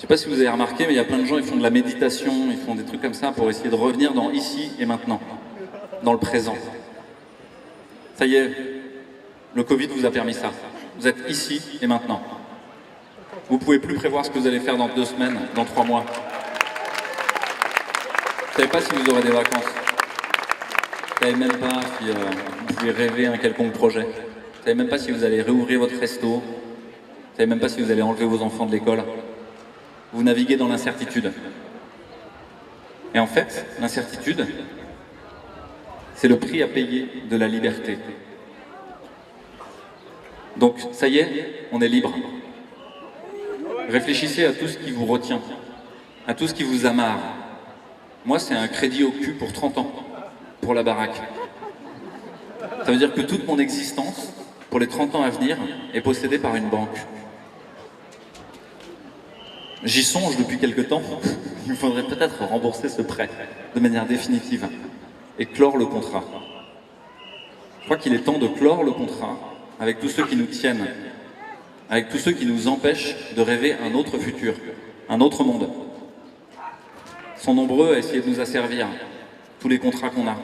sais pas si vous avez remarqué, mais il y a plein de gens, ils font de la méditation, ils font des trucs comme ça pour essayer de revenir dans ici et maintenant, dans le présent. Ça y est, le Covid vous a permis ça. Vous êtes ici et maintenant. Vous pouvez plus prévoir ce que vous allez faire dans 2 semaines, dans 3 mois. Vous savez pas si vous aurez des vacances. Vous savez même pas si vous pouvez rêver un quelconque projet. Vous savez même pas si vous allez réouvrir votre resto. Vous savez même pas si vous allez enlever vos enfants de l'école. Vous naviguez dans l'incertitude. Et en fait, l'incertitude, c'est le prix à payer de la liberté. Donc, ça y est, on est libre. Réfléchissez à tout ce qui vous retient, à tout ce qui vous amarre. Moi, c'est un crédit au cul pour 30 ans, pour la baraque. Ça veut dire que toute mon existence, pour les 30 ans à venir, est possédée par une banque. J'y songe depuis quelque temps. Il faudrait peut-être rembourser ce prêt de manière définitive et clore le contrat. Je crois qu'il est temps de clore le contrat avec tous ceux qui nous tiennent, avec tous ceux qui nous empêchent de rêver un autre futur, un autre monde. Ils sont nombreux à essayer de nous asservir, tous les contrats qu'on a.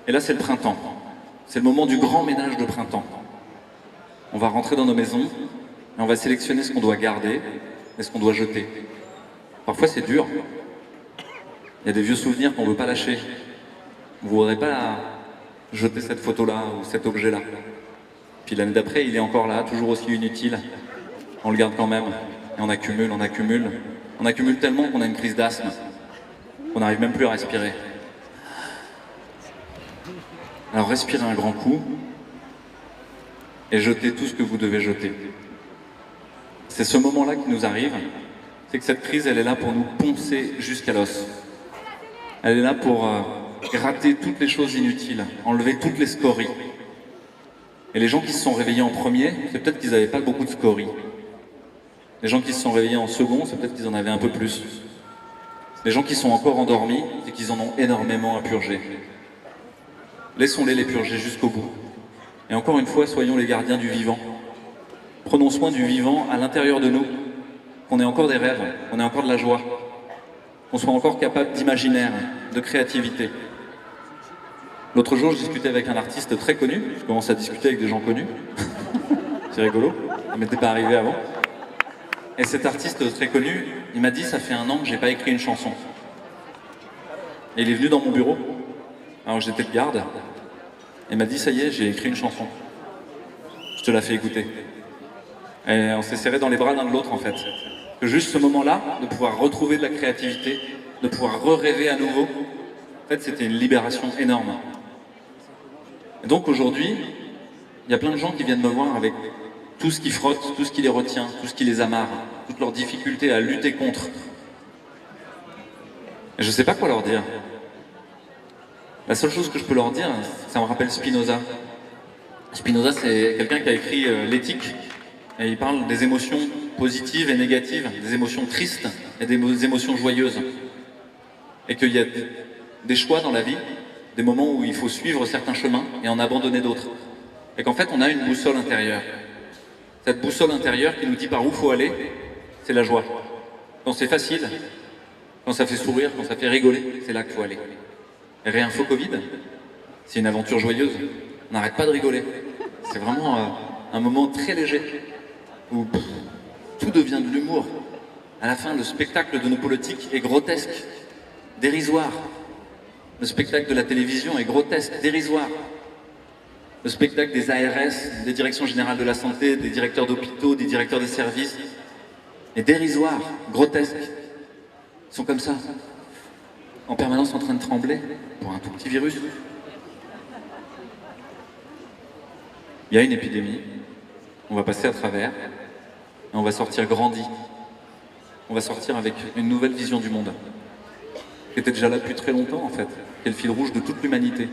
Et là, c'est le printemps. C'est le moment du grand ménage de printemps. On va rentrer dans nos maisons et on va sélectionner ce qu'on doit garder et ce qu'on doit jeter. Parfois, c'est dur. Il y a des vieux souvenirs qu'on ne veut pas lâcher. Vous ne voudrez pas jeter cette photo-là ou cet objet-là. Puis l'année d'après, il est encore là, toujours aussi inutile. On le garde quand même. Et on accumule, on accumule. On accumule tellement qu'on a une crise d'asthme. On n'arrive même plus à respirer. Alors respirez un grand coup et jetez tout ce que vous devez jeter. C'est ce moment-là qui nous arrive, c'est que cette crise, elle est là pour nous poncer jusqu'à l'os. Elle est là pour gratter toutes les choses inutiles, enlever toutes les scories. Et les gens qui se sont réveillés en premier, c'est peut-être qu'ils n'avaient pas beaucoup de scories. Les gens qui se sont réveillés en second, c'est peut-être qu'ils en avaient un peu plus. Les gens qui sont encore endormis, c'est qu'ils en ont énormément à purger. Laissons-les les purger jusqu'au bout. Et encore une fois, soyons les gardiens du vivant. Prenons soin du vivant à l'intérieur de nous, qu'on ait encore des rêves, qu'on ait encore de la joie, qu'on soit encore capable d'imaginaire, de créativité. L'autre jour, je discutais avec un artiste très connu, je commence à discuter avec des gens connus, c'est rigolo, ça m'était pas arrivé avant. Et cet artiste très connu, il m'a dit, ça fait 1 an que j'ai pas écrit une chanson. Et il est venu dans mon bureau, alors j'étais de garde, et il m'a dit, ça y est, j'ai écrit une chanson. Je te la fais écouter. Et on s'est serré dans les bras l'un de l'autre en fait. Que juste ce moment-là, de pouvoir retrouver de la créativité, de pouvoir rêver à nouveau, en fait c'était une libération énorme. Et donc aujourd'hui, il y a plein de gens qui viennent me voir avec tout ce qui frotte, tout ce qui les retient, tout ce qui les amarre, toutes leurs difficultés à lutter contre. Et je ne sais pas quoi leur dire. La seule chose que je peux leur dire, ça me rappelle Spinoza. Spinoza, c'est quelqu'un qui a écrit l'éthique. Et il parle des émotions positives et négatives, des émotions tristes et des émotions joyeuses. Et qu'il y a des choix dans la vie, des moments où il faut suivre certains chemins et en abandonner d'autres. Et qu'en fait, on a une boussole intérieure. Cette boussole intérieure qui nous dit par où il faut aller, c'est la joie. Quand c'est facile, quand ça fait sourire, quand ça fait rigoler, c'est là qu'il faut aller. Et rien faux Covid, c'est une aventure joyeuse. On n'arrête pas de rigoler. C'est vraiment un moment très léger. Où tout devient de l'humour. À la fin, le spectacle de nos politiques est grotesque, dérisoire. Le spectacle de la télévision est grotesque, dérisoire. Le spectacle des ARS, des directions générales de la santé, des directeurs d'hôpitaux, des directeurs des services, est dérisoire, grotesque. Ils sont comme ça, en permanence en train de trembler pour un tout petit virus. Il y a une épidémie, on va passer à travers, et on va sortir grandi. On va sortir avec une nouvelle vision du monde, qui était déjà là depuis très longtemps en fait, qui est le fil rouge de toute l'humanité.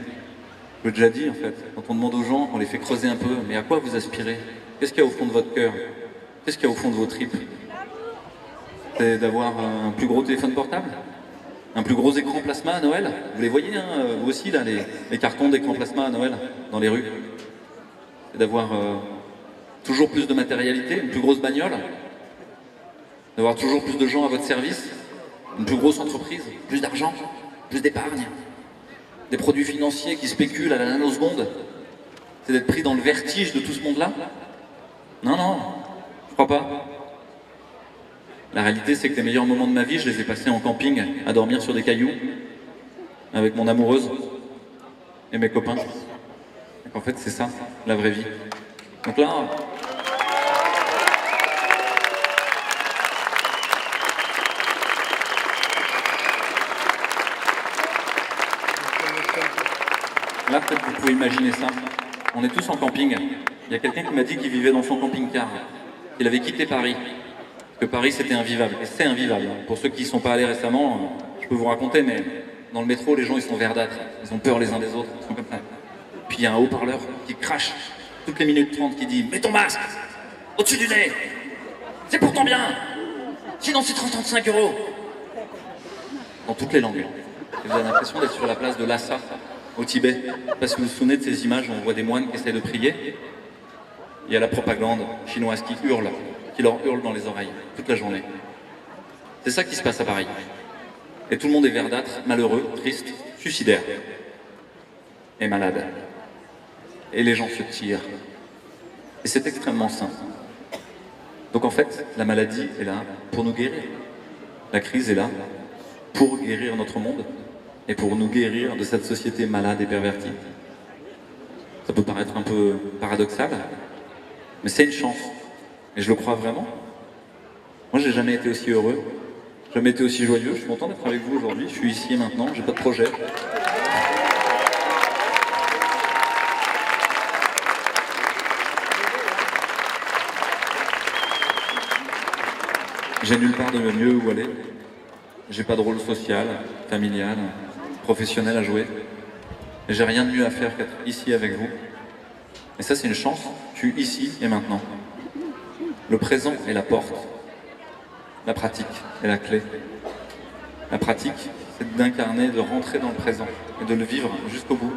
Je l'ai déjà dit en fait, quand on demande aux gens, on les fait creuser un peu, mais à quoi vous aspirez? Qu'est-ce qu'il y a au fond de votre cœur? Qu'est-ce qu'il y a au fond de vos tripes? C'est d'avoir un plus gros téléphone portable? Un plus gros écran plasma à Noël? Vous les voyez, hein, vous aussi, là, les cartons d'écran plasma à Noël, dans les rues. C'est d'avoir toujours plus de matérialité, une plus grosse bagnole. d'avoir toujours plus de gens à votre service, une plus grosse entreprise, plus d'argent, plus d'épargne, des produits financiers qui spéculent à la nanoseconde. C'est d'être pris dans le vertige de tout ce monde-là? Non, non, je crois pas. La réalité, c'est que les meilleurs moments de ma vie, je les ai passés en camping, à dormir sur des cailloux, avec mon amoureuse et mes copains. Donc en fait, c'est ça, la vraie vie. Donc là... Là, peut-être que vous pouvez imaginer ça. On est tous en camping. Il y a quelqu'un qui m'a dit qu'il vivait dans son camping-car. Il avait quitté Paris. Que Paris, c'était invivable. Et c'est invivable. Pour ceux qui n'y sont pas allés récemment, je peux vous raconter, mais dans le métro, les gens, ils sont verdâtres. Ils ont peur les uns des autres. Ils sont comme ça. Puis il y a un haut-parleur qui crache toutes les minutes 30 qui dit « Mets ton masque au-dessus du nez. C'est pour ton bien. Sinon, c'est 35 €. » Dans toutes les langues. Et vous avez l'impression d'être sur la place de Lhasa, au Tibet. Parce que vous vous souvenez de ces images où on voit des moines qui essaient de prier. Il y a la propagande chinoise qui hurle, qui leur hurle dans les oreilles toute la journée. C'est ça qui se passe à Paris. Et tout le monde est verdâtre, malheureux, triste, suicidaire. Et malade. Et les gens se tirent. Et c'est extrêmement sain. Donc en fait, la maladie est là pour nous guérir. La crise est là pour guérir notre monde et pour nous guérir de cette société malade et pervertie. Ça peut paraître un peu paradoxal, mais c'est une chance. Et je le crois vraiment. Moi, j'ai jamais été aussi heureux, jamais été aussi joyeux. Je suis content d'être avec vous aujourd'hui. Je suis ici et maintenant, j'ai pas de projet. J'ai nulle part de mieux où aller. J'ai pas de rôle social, familial, professionnel à jouer. Et j'ai rien de mieux à faire qu'être ici avec vous. Et ça, c'est une chance. Je suis ici et maintenant. Le présent est la porte. La pratique est la clé. La pratique, c'est d'incarner, de rentrer dans le présent et de le vivre jusqu'au bout.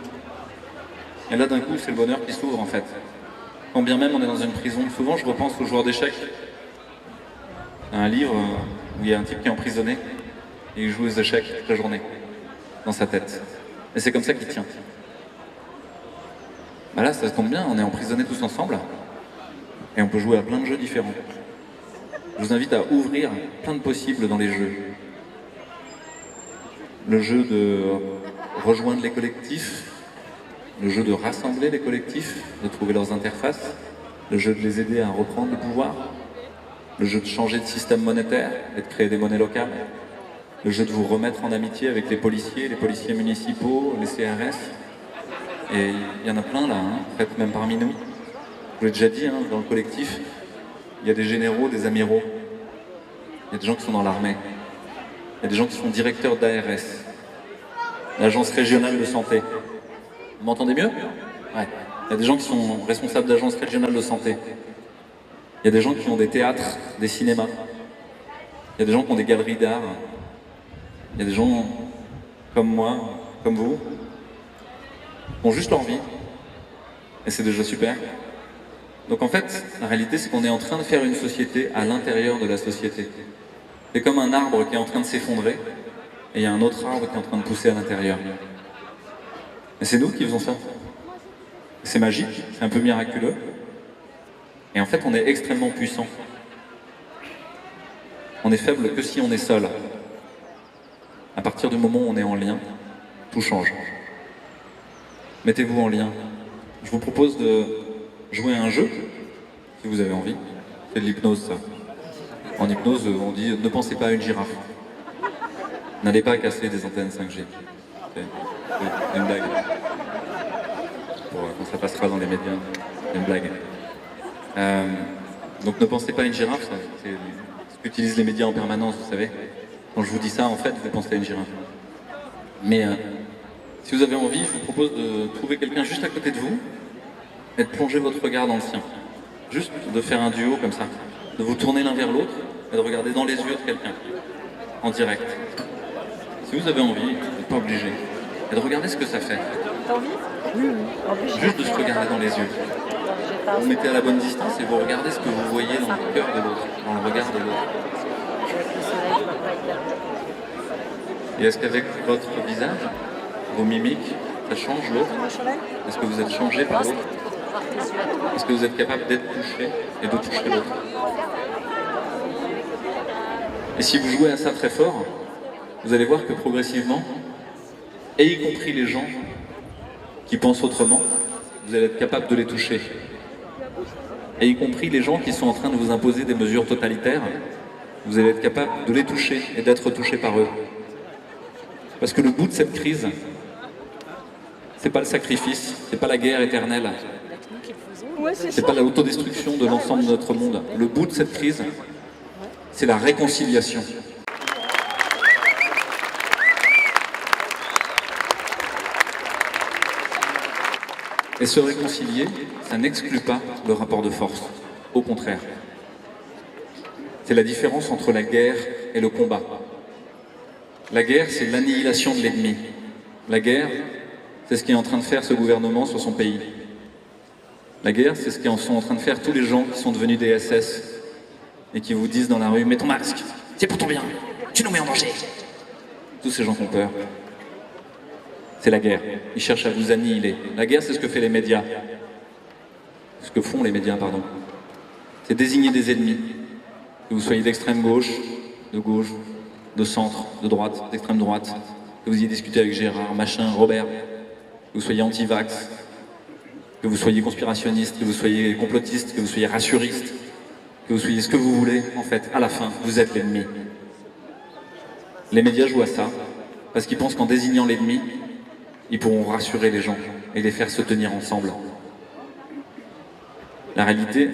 Et là, d'un coup, c'est le bonheur qui s'ouvre, en fait. Quand bien même on est dans une prison, souvent je repense aux joueurs d'échecs. Un livre où il y a un type qui est emprisonné et il joue aux échecs toute la journée, dans sa tête. Et c'est comme ça qu'il tient. Bah là, ça tombe bien, on est emprisonnés tous ensemble et on peut jouer à plein de jeux différents. Je vous invite à ouvrir plein de possibles dans les jeux. Le jeu de rejoindre les collectifs, le jeu de rassembler les collectifs, de trouver leurs interfaces, le jeu de les aider à reprendre le pouvoir, le jeu de changer de système monétaire et de créer des monnaies locales, le jeu de vous remettre en amitié avec les policiers municipaux, les CRS. Et il y en a plein là, en fait, même parmi nous. Je vous l'ai déjà dit, dans le collectif, il y a des généraux, des amiraux, il y a des gens qui sont dans l'armée, il y a des gens qui sont directeurs d'ARS, l'agence régionale de santé. Vous m'entendez mieux? Ouais. Il y a des gens qui sont responsables d'agences régionales de santé. Il y a des gens qui ont des théâtres, des cinémas. Il y a des gens qui ont des galeries d'art. Il y a des gens comme moi, comme vous, qui ont juste leur vie. Et c'est déjà super. Donc en fait, la réalité, c'est qu'on est en train de faire une société à l'intérieur de la société. C'est comme un arbre qui est en train de s'effondrer, et il y a un autre arbre qui est en train de pousser à l'intérieur. Et c'est nous qui faisons ça. C'est magique, c'est un peu miraculeux. Et en fait, on est extrêmement puissant. On est faible que si on est seul. À partir du moment où on est en lien, tout change. Mettez-vous en lien. Je vous propose de jouer à un jeu, si vous avez envie. C'est de l'hypnose, ça. En hypnose, on dit « ne pensez pas à une girafe ». N'allez pas casser des antennes 5G. C'est une blague. Quand ça passera dans les médias, c'est une blague. Donc ne pensez pas à une girafe, c'est ce qu'utilisent les médias en permanence, vous savez. Quand je vous dis ça, en fait, vous pensez à une girafe. Mais si vous avez envie, je vous propose de trouver quelqu'un juste à côté de vous et de plonger votre regard dans le sien. Juste de faire un duo comme ça. De vous tourner l'un vers l'autre et de regarder dans les yeux de quelqu'un, en direct. Si vous avez envie, vous n'êtes pas obligé. Et de regarder ce que ça fait. T'as envie? Juste de se regarder dans les yeux. Vous mettez à la bonne distance et vous regardez ce que vous voyez dans le cœur de l'autre, dans le regard de l'autre. Et est-ce qu'avec votre visage, vos mimiques, ça change l'autre? Est-ce que vous êtes changé par l'autre? Est-ce que vous êtes capable d'être touché et de toucher l'autre? Et si vous jouez à ça très fort, vous allez voir que progressivement, et y compris les gens qui pensent autrement, vous allez être capable de les toucher. Et y compris les gens qui sont en train de vous imposer des mesures totalitaires, vous allez être capable de les toucher et d'être touché par eux. Parce que le bout de cette crise, c'est pas le sacrifice, c'est pas la guerre éternelle, c'est pas l'autodestruction de l'ensemble de notre monde. Le bout de cette crise, c'est la réconciliation. Et se réconcilier, ça n'exclut pas le rapport de force. Au contraire. C'est la différence entre la guerre et le combat. La guerre, c'est l'annihilation de l'ennemi. La guerre, c'est ce qu'est en train de faire ce gouvernement sur son pays. La guerre, c'est ce qu'en sont en train de faire tous les gens qui sont devenus des SS et qui vous disent dans la rue « Mets ton masque, c'est pour ton bien, tu nous mets en danger !» Tous ces gens qui ont peur. C'est la guerre. Ils cherchent à vous annihiler. La guerre, c'est ce que fait les médias. Ce que font les médias, pardon. C'est désigner des ennemis. Que vous soyez d'extrême gauche, de centre, de droite, d'extrême droite, que vous ayez discuté avec Gérard, Machin, Robert, que vous soyez anti-vax, que vous soyez conspirationniste, que vous soyez complotiste, que vous soyez rassuriste, que vous soyez ce que vous voulez, en fait, à la fin, vous êtes l'ennemi. Les médias jouent à ça, parce qu'ils pensent qu'en désignant l'ennemi, ils pourront rassurer les gens et les faire se tenir ensemble. La réalité,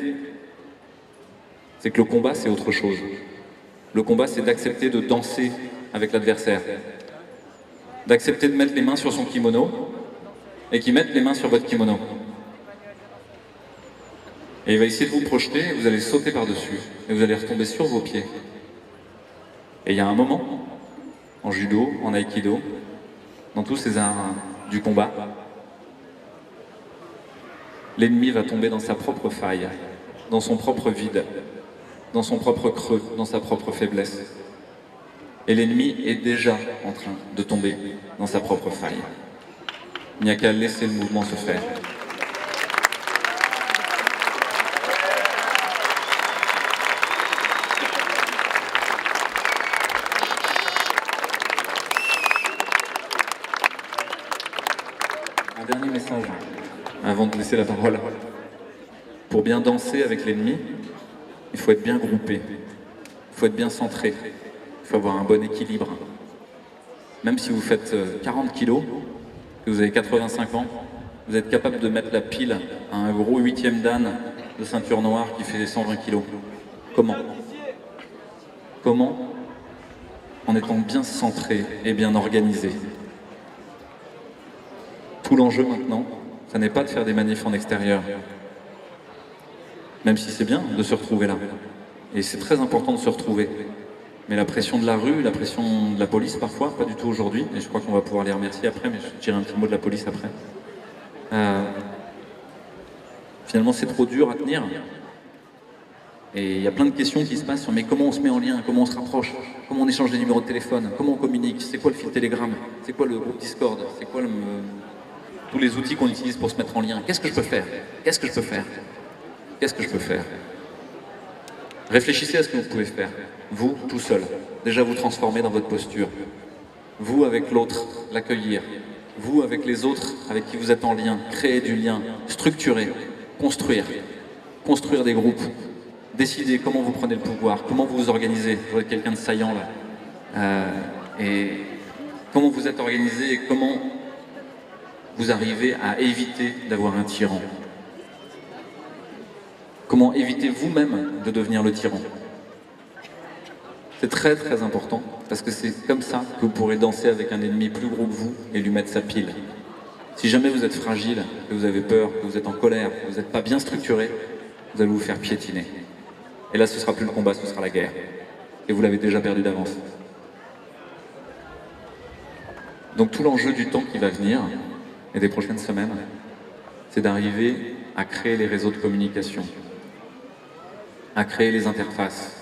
c'est que le combat, c'est autre chose. Le combat, c'est d'accepter de danser avec l'adversaire. D'accepter de mettre les mains sur son kimono et qu'il mette les mains sur votre kimono. Et il va essayer de vous projeter, vous allez sauter par-dessus et vous allez retomber sur vos pieds. Et il y a un moment, en judo, en aïkido, dans tous ces arts du combat, l'ennemi va tomber dans sa propre faille, dans son propre vide, dans son propre creux, dans sa propre faiblesse. Et l'ennemi est déjà en train de tomber dans sa propre faille. Il n'y a qu'à laisser le mouvement se faire. Un dernier message, avant de laisser la parole. Pour bien danser avec l'ennemi, il faut être bien groupé, il faut être bien centré, il faut avoir un bon équilibre. Même si vous faites 40 kilos, que vous avez 85 ans, vous êtes capable de mettre la pile à un gros 8e dan de ceinture noire qui fait 120 kilos. Comment? Comment? En étant bien centré et bien organisé. Tout l'enjeu maintenant, ça n'est pas de faire des manifs en extérieur. Même si c'est bien de se retrouver là. Et c'est très important de se retrouver. Mais la pression de la rue, la pression de la police parfois, pas du tout aujourd'hui, et je crois qu'on va pouvoir les remercier après, mais je dirai un petit mot de la police après. Finalement, c'est trop dur à tenir. Et il y a plein de questions qui se passent sur mais comment on se met en lien, comment on se rapproche, comment on échange des numéros de téléphone, comment on communique, c'est quoi le fil Telegram, c'est quoi le groupe Discord, c'est quoi tous les outils qu'on utilise pour se mettre en lien. Qu'est-ce que je peux faire? Qu'est-ce que je peux faire? Qu'est-ce que je peux faire? Réfléchissez à ce que vous pouvez faire. Vous, tout seul. Déjà vous transformer dans votre posture. Vous avec l'autre, l'accueillir. Vous avec les autres avec qui vous êtes en lien. Créer du lien. Structurer. Construire. Construire des groupes. Décider comment vous prenez le pouvoir. Comment vous vous organisez. Vous êtes quelqu'un de saillant là. Et comment vous êtes organisé et comment vous arrivez à éviter d'avoir un tyran. Comment éviter vous-même de devenir le tyran. C'est très très important, parce que c'est comme ça que vous pourrez danser avec un ennemi plus gros que vous et lui mettre sa pile. Si jamais vous êtes fragile, que vous avez peur, que vous êtes en colère, que vous n'êtes pas bien structuré, vous allez vous faire piétiner. Et là, ce ne sera plus le combat, ce sera la guerre. Et vous l'avez déjà perdu d'avance. Donc tout l'enjeu du temps qui va venir, et des prochaines semaines, c'est d'arriver à créer les réseaux de communication, à créer les interfaces,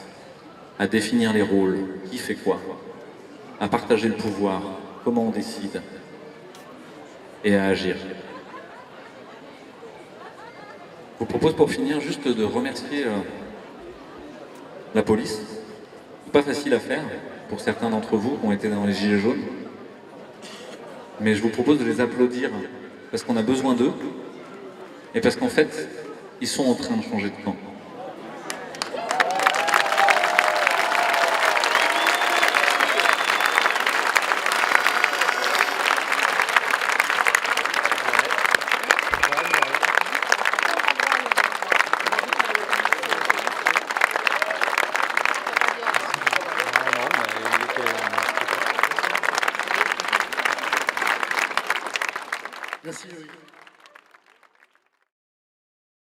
à définir les rôles, qui fait quoi, à partager le pouvoir, comment on décide, et à agir. Je vous propose pour finir juste de remercier la police. Pas facile à faire pour certains d'entre vous qui ont été dans les Gilets jaunes. Mais je vous propose de les applaudir parce qu'on a besoin d'eux et parce qu'en fait, ils sont en train de changer de camp. Merci.